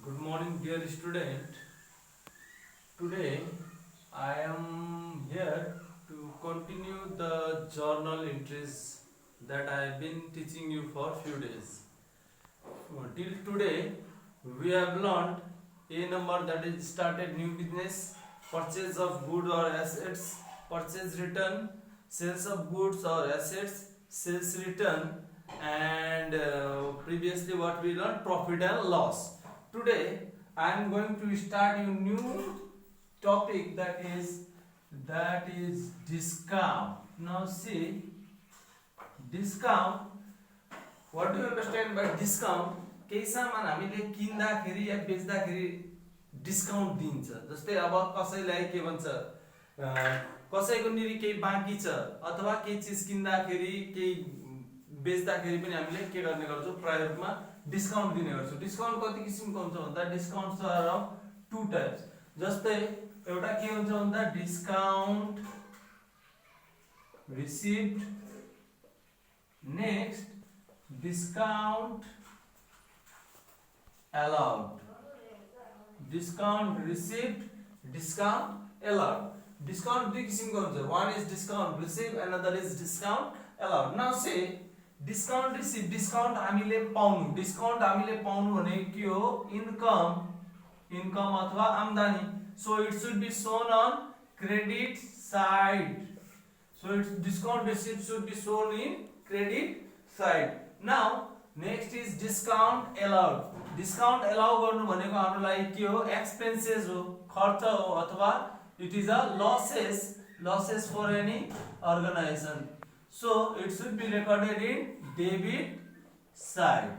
Good morning, dear student. Today I am here to continue the journal entries that I have been teaching you for few days. Till today, we have learned A number, that is started new business, purchase of goods or assets, purchase return, sales of goods or assets, sales return, and previously what we learned, profit and loss. Today I am going to start a new topic, that is discount. Now see, discount, what do you understand by discount? केही सामान हामीले किन्दाखेरि या बेच्दाखेरि discount दिन्छ। जस्तै अब कसैलाई के भन्छ, कसैको निरी केही बाँकी छ अथवा केही चीज किन्दाखेरि केही बेच्दाखेरि पनि हामीले के गर्ने गर्छौं, प्राय रूपमा डिस्काउन्ट दिने गर्छौं। डिस्काउन्ट कति किसिमको हुन्छ भन्दा discounts are of two types. जस्तै एउटा के हुन्छ भन्दा discount received, next discount allowed. Discount received, discount allowed. Discount दुई किसिमको हुन्छ, one is discount received, another is discount allowed. Now say discount received, discount हामीले पाउनु, discount हामीले पाउनु भनेको के हो, income अथवा आम्दानी. So it should be shown on credit side. So it's discount received should be shown in credit side. Now next is discount allowed. Discount allow गर्नु भनेको हाम्रो लागि के हो, एक्सपेन्सेस हो, खर्च हो, अथवा it is a losses for any organisation. So it should be recorded in debit side.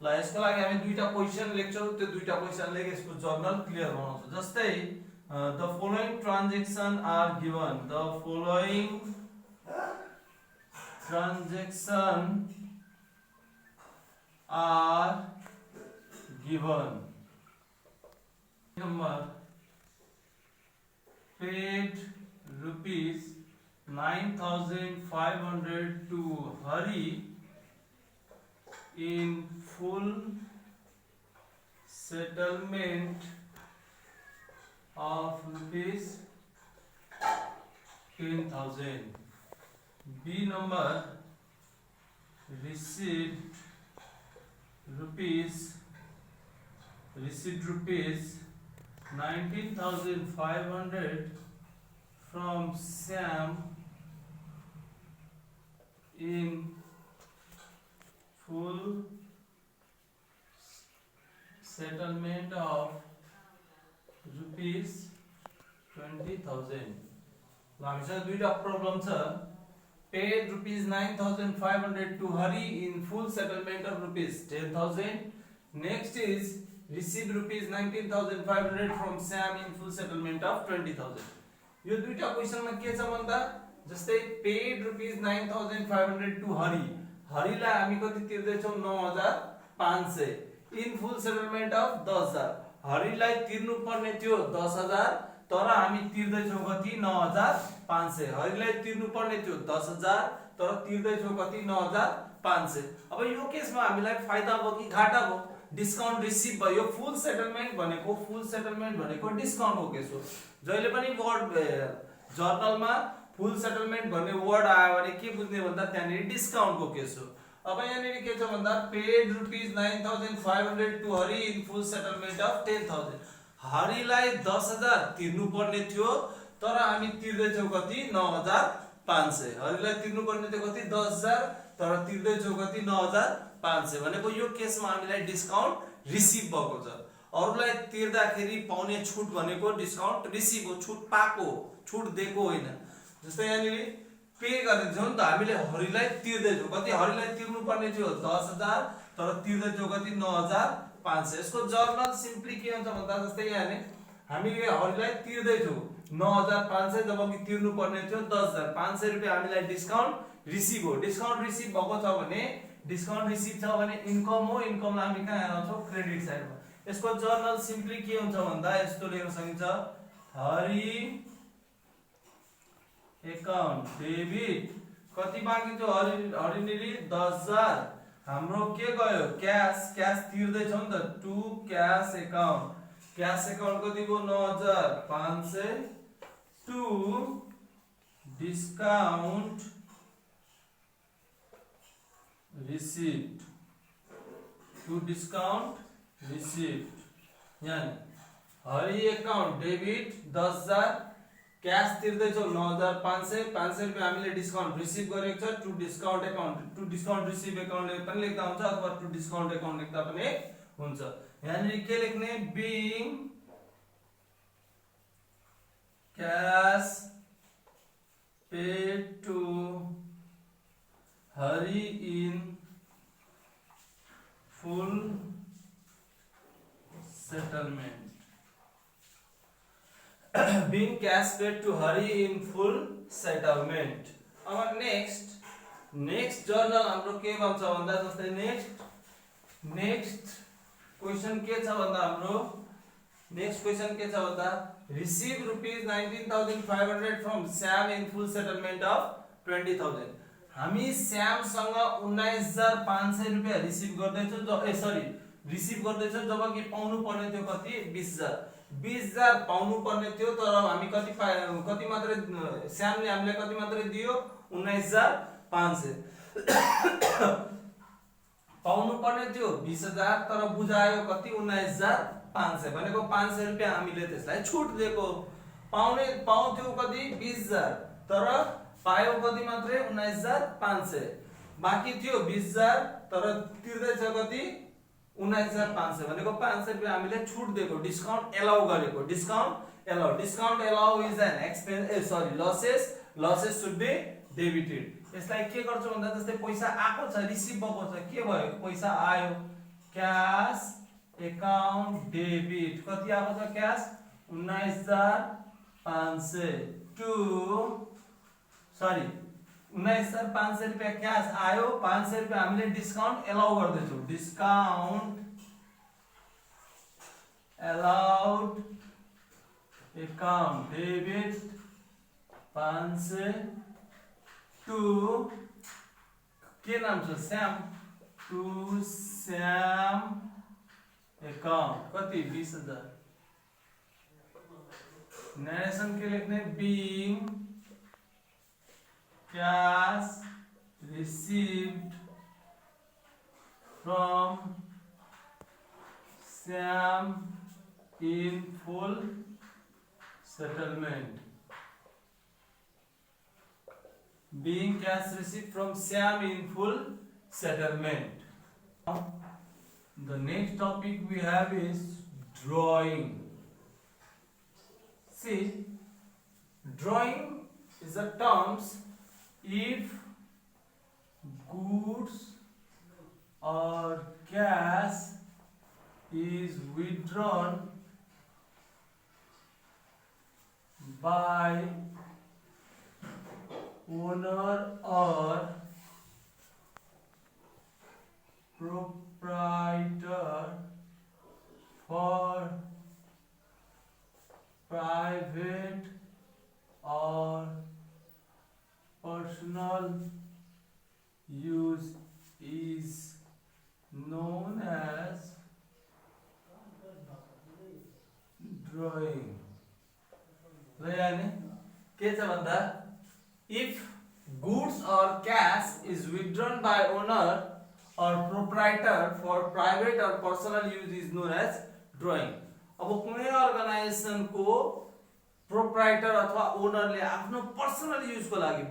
ल यसको लागि हामी दुईटा क्वेशन लेख्छौं, त्यो दुईटा क्वेशन लेखे यसको जर्नल क्लियर बनाउँछौं. जस्तै the following transaction are given, the following transaction are given. Number paid rupees 9,500 to Hari in full settlement of rupees 10,000. B number received rupees 19,500 from Sam in full settlement of rupees 20,000. हामीसँग दुईटा problem छ. paid rupees 9,500 to Hari in full settlement of rupees 10,000. Next is received rupees 19,500 from Sam in full settlement of 20,000. यो दुईटा क्वेशनमा के छ भन्दा, जस्तै paid rupees 9,500 to Hari, हरिलाई हामी कति तिर्दै छौं, 9,500 इन फुल सेटलमेन्ट अफ 10,000. हरिलाई तिर्नु पर्ने थियो 10,000, तर हामी तिर्दै छौं कति, 9,500. हरिलाई तिर्नु पर्ने थियो 10,000, तर तिर्दै छौं कति, 9,500. अब यो केसमा हामीलाई फाइदा भयो कि घाटा भयो? डिस्काउन्ट रिसिभ भयो. फुल सेटलमेन्ट भनेको डिस्काउन्टको केस हो. जहिले पनि वर्ड जर्नलमा फुल सेटलमेन्ट भन्ने वर्ड आयो भने के बुझ्ने भन्दा त्यहाँनेरि डिस्काउन्टको केस हो. अब यहाँनेरि के छ भन्दा paid rupees 9,500 to Hari in full settlement of 10,000. हरिलाई 10,000 तिर्नु पर्ने थियो, तर हामी तिर्दै छौं कति, 9,500. हरिलाई तिर्नु पर्ने थियो कति, 10,000, तर तिर्दै छौं कति, 9,500. भनेको यो केसमा हामीलाई डिस्काउन्ट रिसिभ भएको छ. अरूलाई तिर्दाखेरि पाउने छुट भनेको डिस्काउन्ट रिसिभ हो, छुट पाएको, छुट दिएको होइन. जस्तै यहाँनिर पे गर्ने छौं नि त, हामीले हरिलाई तिर्दै छौं कति, हरिलाई तिर्नु पर्ने थियो 10,000, तर तिर्दै छौं कति, 9,500. यसको जर्नल सिम्पली के हुन्छ भन्दा, जस्तै यहाँ हामीले हरिलाई तिर्दै छौं 9,500, जबकि तिर्नु पर्ने थियो 10,000. 500 रुपैयाँ हामीलाई डिस्काउन्ट रिसिभ हो. डिस्काउन्ट रिसिभ भएको छ भने, डिस्काउन्ट रिसिभ छ भने इन्कम हो, इन्कमलाई हामी कहाँ हेर्छौं, क्रेडिट साइडमा. यसको जर्नल सिम्पली के हुन्छ भन्दा यस्तो लेख्न सकिन्छ, हरि अकाउन्ट डेबिट, कति बाँकी थियो हरिनिरी 10,000, हाम्रो के गयो क्याश क्याश तिर्दै छौ नि त टु क्याश एकाउन्ट कति भयो 9500 टु डिस्काउन्ट रिसिप्ट यानी हरि एकाउन्ट डेबिट 10000 क्याश तिर्दैछौ 9500 500 रुपैयाँ हामीले डिस्काउन्ट रिसिभ गरेको छ टु डिस्काउन्ट रिसिभ एकाउन्टले पनि लेख्दा हुन्छ अथवा टु डिस्काउन्ट एकाउन्ट लेख्दा पनि हुन्छ यहाँनिर के लेख्ने being cash paid to Hari in full settlement being cash paid to Hari in full settlement. अब नेक्स्ट जर्नल हाम्रो के भन्छ भन्दा जस्तै नेक्स्ट क्वेशन के छ भन्दा हाम्रो receive rupees 19,500 from Shyam in full settlement of 20,000 हामी श्यामसँग 19,500 रुपैयाँ रिसिभ गर्दैछौँ जबकि पाउनु पर्ने थियो कति 20,000 पाउनु पर्ने थियो तर हामी कति मात्रै श्यामले हामीले कति मात्रै दियो 19,500 पाउनु पर्ने थियो 20,000 तर बुझायो कति 19,500 भनेको 500 रुपैयाँ हामीले त्यसलाई छुट दिएको पाउँथ्यो कति 20,000 तर पायो कति मात्रै 19,500 बाँकी थियो 20,000 तर तिर्दैछ कति 19,500 भनेको 500 रुपैयाँ हामीले छुट दिएको डिस्काउन्ट एलाउ गरेको discount allow is an expense losses should be debited यसलाई के गर्छौ भन्दा जस्तै पैसा आको छ रिसिभ भएको छ के भयो पैसा आयो क्याश एकाउन्ट डेबिट कति आको छ क्याश 19,500 19,500 रुपैयाँ क्याश आयो 500 रुपैयाँ हामीले डिस्काउन्ट एलाउ गर्दैछौँ discount allowed account debit 500 to के नाम छ श्याम टु श्याम एकाउन्ट कति 20,000 नरेशन के लेख्ने being cash received from Sam in full settlement. Being cash received from Sam in full settlement. The next topic we have is drawing. See, drawing is a terms if goods or cash is withdrawn by owner or proprietor for private or personal use is known as drawing. के छ भन्दा if goods or cash is withdrawn by owner or proprietor for private or personal use is known as drawing. अब कुनै organisation को proprietor अथवा ओनरले आफ्नो personal use को लागि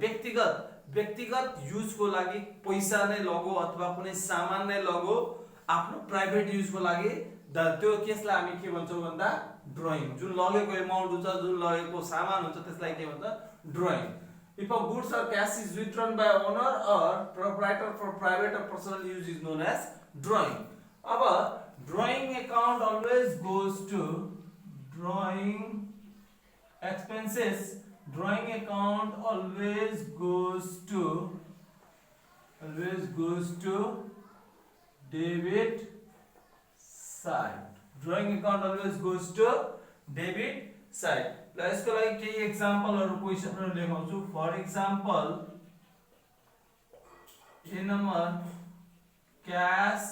व्यक्तिगत युज को लागि पैसा नै लगो अथवा कुनै सामान नै लगो आफ्नो प्राइभेट युज को लागि त्यो केसलाई हामी के भन्छौं भन्दा ड्राइङ जुन लगेको अमाउन्ट हुन्छ जुन लगेको सामान हुन्छ त्यसलाई के भन्छ drying if a goods or cash is withdrawn by owner or proprietor for private or personal use is known as drawing. अब drawing account always goes to drawing expenses. Drawing account always goes to debit side. Drawing account always goes to debit side. ल यसको लागि केही एक्जाम्पलहरु क्वेशनहरु लेखाउँछु. For example A number cash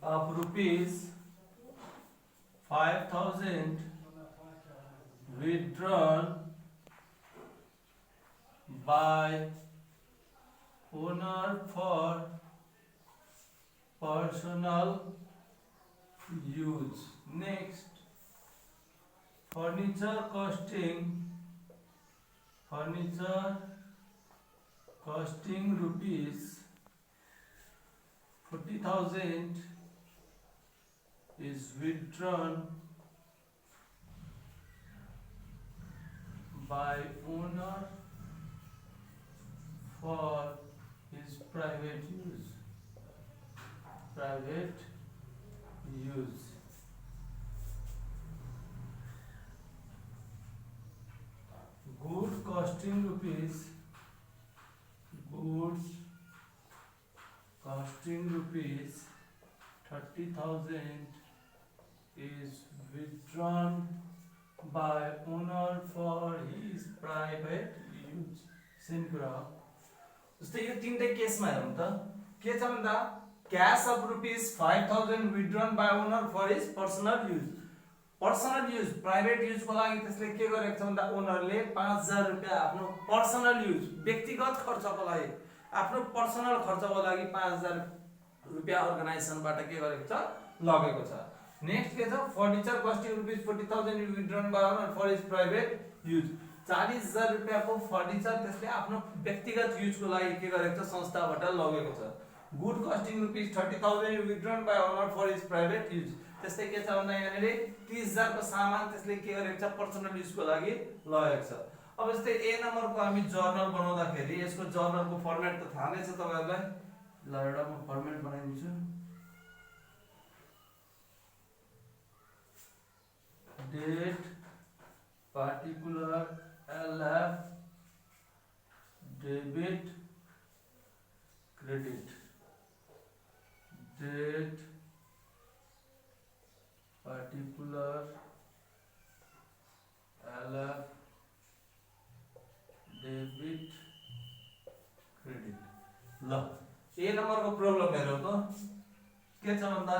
of rupees 5,000 withdrawn by owner for personal use. Next, furniture costing rupees 40,000 is withdrawn by owner for his private use. Goods costing rupees 30,000 is withdrawn by owner for his private use. Same कुरा हो। जस्तै यो तीनटै केसमा हेरौँ त के छ भन्दा cash of rupees 5,000 withdrawn by owner for his personal use. Personal use private use को लागि त्यसले के गरेको छ भन्दा ओनरले 5,000 रुपैयाँ आफ्नो पर्सनल युज व्यक्तिगत खर्चको लागि आफ्नो पर्सनल खर्चको लागि 5,000 रुपैयाँ अर्गनाइजेसनबाट के गरेको छ लगेको छ। नेक्स्ट के छ furniture costing rupees 40,000 withdrawn by owner for his private use. 40,000 रुपैयाँको फर्निचर त्यसले आफ्नो व्यक्तिगत युजको लागि के गरेको छ संस्थाबाट लगेको छ। Good costing rupees 30,000 withdrawn by owner for his private use. त्यस्तै के छ भन्दा यहाँनेरि 30,000 को सामान त्यसले के गरेको छ पर्सनल युजको लागि लगेको छ। अब जस्तै ए नम्बरको हामी जर्नल बनाउँदाखेरि यसको जर्नलको फर्मेट त थाहा नै छ तपाईहरुलाई। ल एउटा म फर्मेट बनाइदिन्छु। Date particular LF debit credit date particular LF debit credit. ल ए नम्बर को प्रॉब्लम हेरौ त के छ भन्दा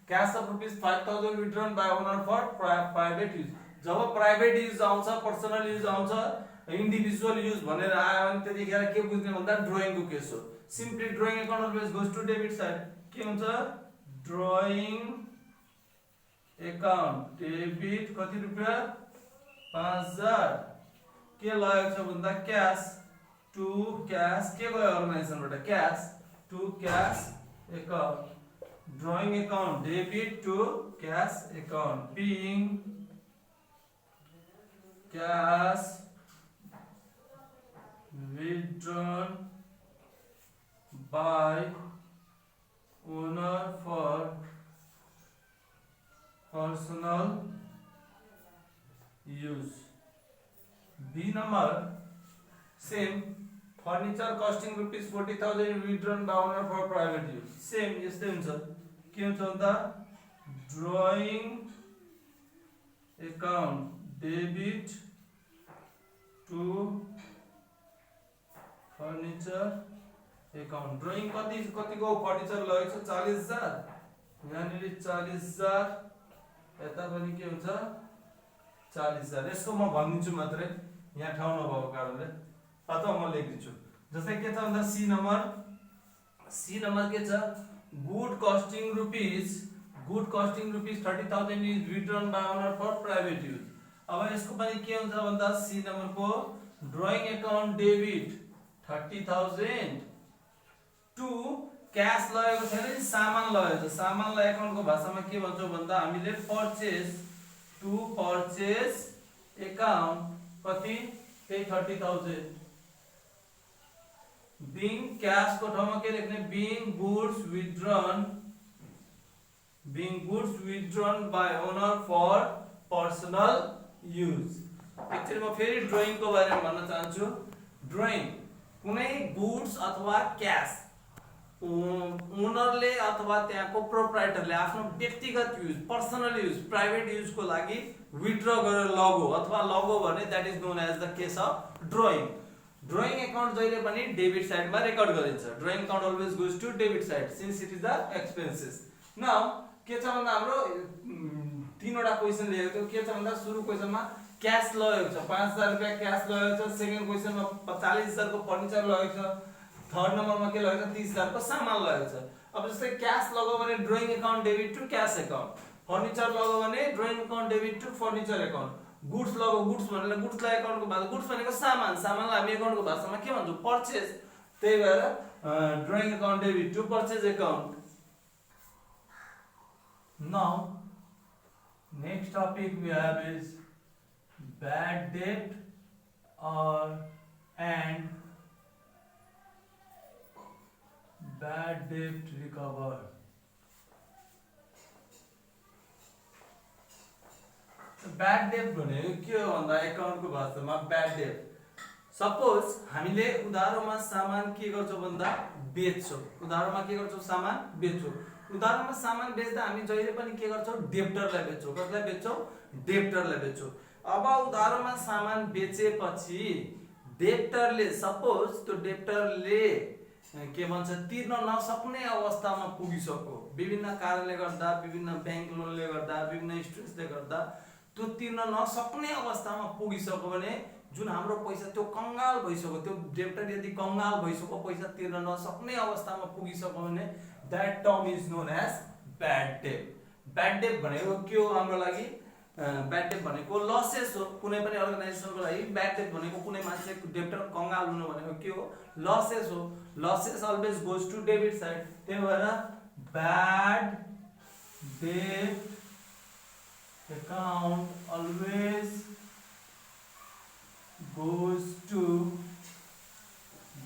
cash of rupees 5,000 withdrawn by owner for private use. जब प्राइवेट युज आउँछ पर्सनल युज आउँछ इन्डिभिजुअल युज भनेर आयो भने त्यतिखेर के बुझ्ने भन्दा ड्राइङ को केस हो। Simply drawing account always goes to debit side. के हुन्छ ड्राइङ अकाउंट डेबिट कति रुपैयाँ 5,000 के लगेको छ भन्दा क्याश टु क्याश के गयो अर्गनाइजेसनबाट cash to cash account drawing account debit to cash account being cash withdrawn by owner for personal use. B number same furniture costing rupees 40,000 withdrawn by owner for private use. Same यस्तै हुन्छ। के हुन्छ भन्दा drawing account debit to furniture account drying कतिको furniture लगेको छ 40,000 यहाँनिर 40,000 यता पनि के हुन्छ 40,000। यसको म भनिदिन्छु मात्रै यहाँ ठाउँ नभएको कारणले अथवा म लेखिदिन्छु। जस्तै के छ भन्दा सी नम्बर के छ good costing rupees 30,000 is withdrawn by owner for private use. अब यसको पनि के हुन्छ भन्दा सी नम्बरको drawing account debit 30,000 to cash लगेको छैन नि सामान लगेको छ। सामानलाई अकाउन्टको भाषामा के भन्छौ भन्दा हामीले परचेज टु परचेज अकाउन्ट कति त्यही 30,000 बीइङ क्याश को ठाउँमा के लेख्ने being goods withdrawn by owner for personal use. Actually म फेरि ड्राइङ को बारेमा भन्न चाहन्छु। ड्राइङ कुनै गुड्स अथवा क्याश ओनरले अथवा त्यहाँको प्रोप्राइटरले आफ्नो व्यक्तिगत use personal use private use को लागि विथड्र गरेर लगो अथवा लगो भने that is known as the case of drawing. Drawing account जहिले पनि डेबिट साइडमा रेकर्ड गरिन्छ। Drawing account always goes to debit side since it is the expenses. Now के छ भन्दा हाम्रो तीनवटा क्वेशन लिएको थियो। के छ भन्दा सुरु क्वेशनमा क्याश लगेको छ 5000 रुपैयाँ क्याश लगेको छ। सेकेन्ड क्वेशनमा 40000 को फर्निचर लगेको छ। थर्ड नम्बरमा के लगेको छ 30000 को सामान लगेको छ। अब जस्तै क्याश लगायो भने drawing account debit to cash account, furniture लगायो भने drawing account debit to furniture account, goods लगायो गुड्स भनेर गुड्सलाई अकाउन्टको भाषा, गुड्स भनेको सामान, सामानलाई हामी अकाउन्टको भाषामा के भन्छौँ पर्चेज, त्यही भएर drawing account debit to purchase account. Now next topic we have is bad debt and bad debt recover। Bad debt भनेको के हो भन्दा अकाउन्टको भाषामा बैड डेट। सपोज हामीले उधारोमा सामान के गर्छौं भन्दा बेच्छौं। उधारोमा के गर्छौं सामान बेच्छौं। उधारोमा सामान बेच्दा हामी जहिले पनि के गर्छौं डेब्टरलाई बेच्छौं। कसलाई बेच्छौं डेब्टरलाई बेच्छौं। अब उधारोमा सामान बेचेपछि डेब्टरले सपोज त्यो डेब्टरले के भन्छ तिर्न नसक्ने अवस्थामा पुगिसक्यो, विभिन्न कारणले गर्दा, विभिन्न बैंक लोनले गर्दा, विभिन्न स्ट्रेसले गर्दा त्यो तिर्न नसक्ने अवस्थामा पुगिसक्यो भने जुन हाम्रो पैसा त्यो कंगाल भइसक्यो, त्यो डेब्टर यदि कंगाल भइसक्यो पैसा तिर्न नसक्ने अवस्थामा पुगिसक्यो भने that term is known as bad debt. Bad debt भनेको के हो हाम्रो लागि? बैड डेट भनेको लसेस हो। कुनै पनि अर्गनाइजेसनको लागि बैड डेट भनेको कुनै मान्छेको डेब्टर कंगाल हुनु भनेको के हो लसेस हो। Losses always goes to debit side, त्यही भएर bad debt account always goes to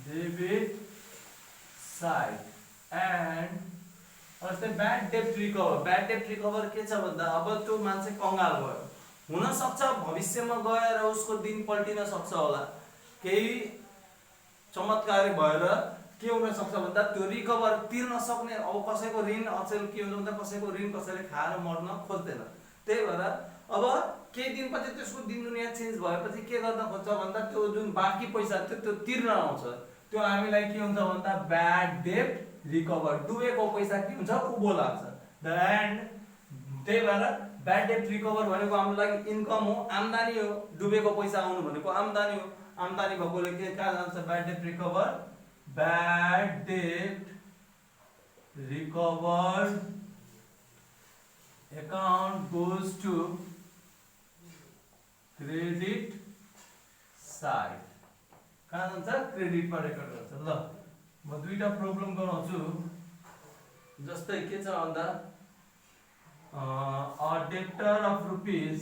debit side and bad debt recover. Bad debt recover के छ भन्दा अब त्यो मान्छे कंगाल भयो, हुन सक्छ भविष्यमा गएर उसको दिन पल्टिन सक्छ होला, केही चमत्कारी भएर के हुन सक्छ भन्दा त्यो रिकभर तिर्न सक्ने। अब कसैको ऋण अचेल के हुन्छ भन्दा कसैको ऋण कसैले खाएर मर्न खोज्दैन, त्यही भएर अब केही दिनपछि त्यसको दिन दुनियाँ चेन्ज भएपछि के गर्न खोज्छ भन्दा त्यो जुन बाँकी पैसा थियो त्यो तिर्न आउँछ, त्यो हामीलाई के हुन्छ भन्दा बैड डेट रिकभर। डुबेको पैसा के हुन्छ उभो लाग्छ एन्ड त्यही भएर बैड डेट रिकभर भनेको हाम्रो लागि इन्कम हो, आम्दानी हो। डुबेको पैसा आउनु भनेको आम्दानी हो, आम्दानी भएकोले के कहाँ जान्छ bad debt recover. Bad debt recover account goes to credit side, कहाँ जान्छ क्रेडिटमा रेकर्ड गर्छ। ल म दुईटा प्रब्लम गराउँछु। जस्तै के छ भन्दा a debtor of rupees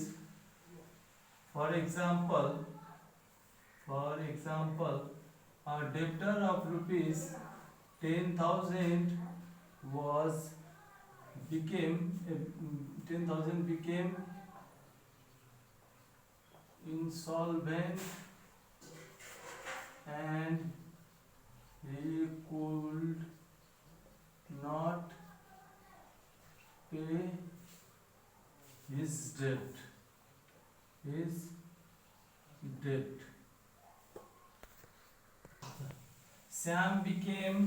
for example a debtor of rupees 10,000 became insolvent and he could not pay his debt. Sam became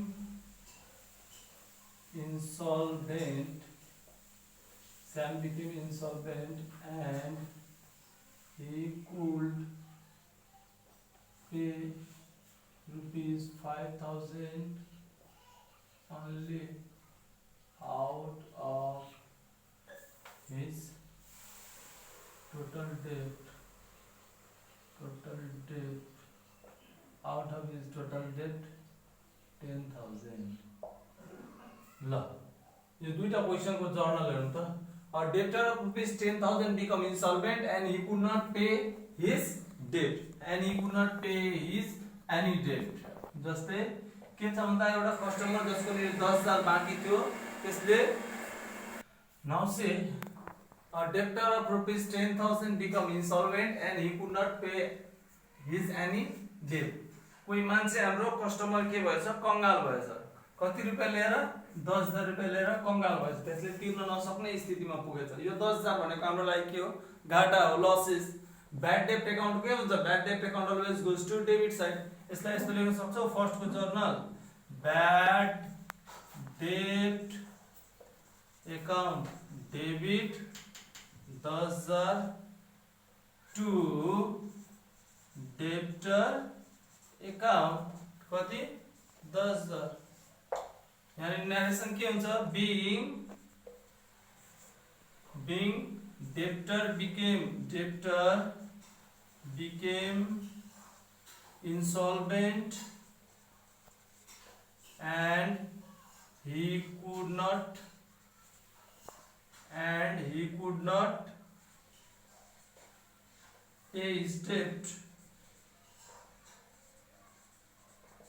insolvent and he could pay rupees 5,000 only out of his total debt out of his total debt 10,000। ल यो दुईटा question को journal हेर्नु त। A debtor of rupees 10,000 become insolvent and he could not pay his debt any debt। जस्तै के छ भन्दा एउटा कस्टमर जसको लिए 10,000 बाँकी थियो त्यसले now say a debtor of rupees 10,000 become insolvent and he could not pay his any debt। कोही मान्छे हाम्रो कस्टमर के भएछ कंगाल भएछ, कति रुपैयाँ लिएर 10,000 रुपैयाँ लिएर कंगाल भएछ, त्यसले तिर्न नसक्ने स्थितिमा पुगेछ। यो 10,000 भनेको हाम्रो लागि के हो घाटा हो, लसेस। बैड डेट अकाउन्ट के हुन्छ bad debt account always goes to debit side. यसलाई यस्तो लेख्न सक्छौ फर्स्ट को journal bad debt account debit 10,000 to debtor account कति 10,000 यहाँ नरेसन के हुन्छ being debtor became insolvent and he could not pay his debt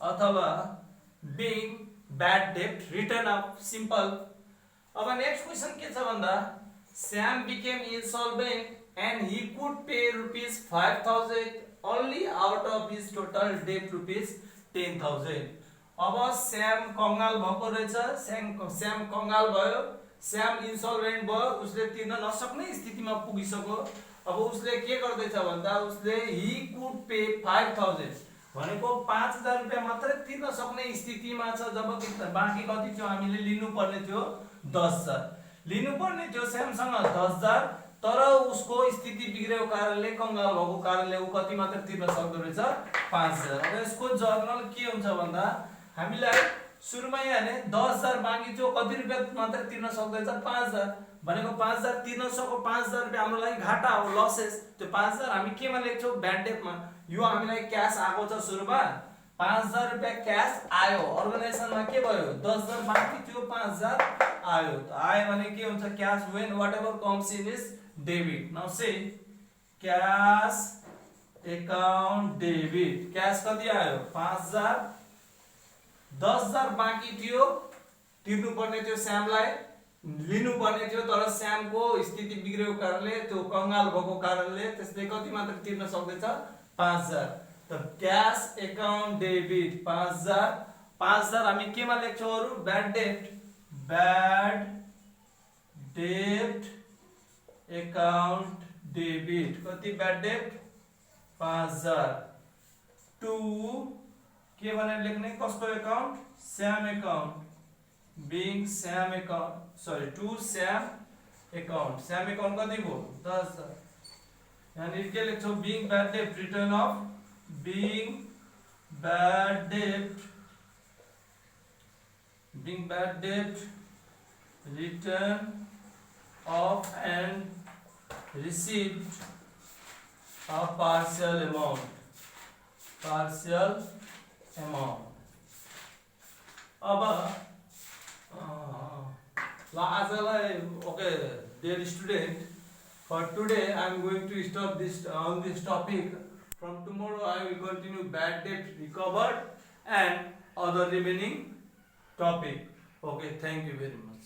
अथवा being bad debt written up simple. अब नेक्स्ट क्वेशन के छ भन्दा Sam became insolvent and he could pay rupees 5,000 only out of his total debt rupees 10,000. अब Sam कंगाल भएको रहेछ Sam कंगाल भयो Sam insolvent भयो उसले तिर्न नसक्ने स्थितिमा पुगिसक्यो अब उसले के गर्दैछ भन्दा उसले he could pay 5,000 भनेको 5,000 रुपैयाँ मात्र तिर्न सक्ने स्थितिमा छ जबकि बाँकी कति थियो हामीले लिनु पर्ने थियो 10,000 लिनु पर्ने थियो स्यामसँग 10,000 तर उसको स्थिति बिग्रेको कारणले कंगाल भएको कारणले उ कति मात्र तिर्न सक्दो रहेछ 5,000 अब यसको जर्नल के हुन्छ भन्दा हामीलाई सुरुमा यहाँ 10,000 बाँकी थियो कति रुपैयाँ मात्र तिर्न सक्दैछ 5,000 भनेको 5,000 तिर्न सक्यो 5,000 रुपैयाँ हाम्रो लागि घाटा हो लसेस त्यो 5,000 हामी केमा लेख्छौं ब्याड डेटमा यो हामीलाई क्याश आएको छ सुरुमा 5,000 रुपैयाँ क्याश आयो अर्गनाइजेसनमा के भयो 10,000 बाँकी थियो 5,000 आयो आयो भने के हुन्छ cash when whatever comes in is debit now say cash account debit cash कति आयो 5,000 10,000 बाँकी थियो तिर्नु पर्ने थियो स्यामलाई लिनु पर्ने थियो तर स्यामको स्थिति बिग्रेको कारणले त्यो कंगाल भएको कारणले त्यसले कति मात्र तिर्न सक्दैछ 5,000 त क्याश अकाउन्ट डेबिट 5,000 हामी केमा लेख्छौं अरु ब्याड डेट अकाउन्ट डेबिट कति ब्याड डेट 5,000 टु के भनेर लेख्ने कसको अकाउन्ट स्याम account being Sam account to Sam account कति भयो 10,000 यानी के लेख्छौ being bad debt return of being bad debt return of and received a partial amount अब okay dear student for today I am going to stop this on this topic from tomorrow I will continue bad debt recovered and other remaining topic okay thank you very much.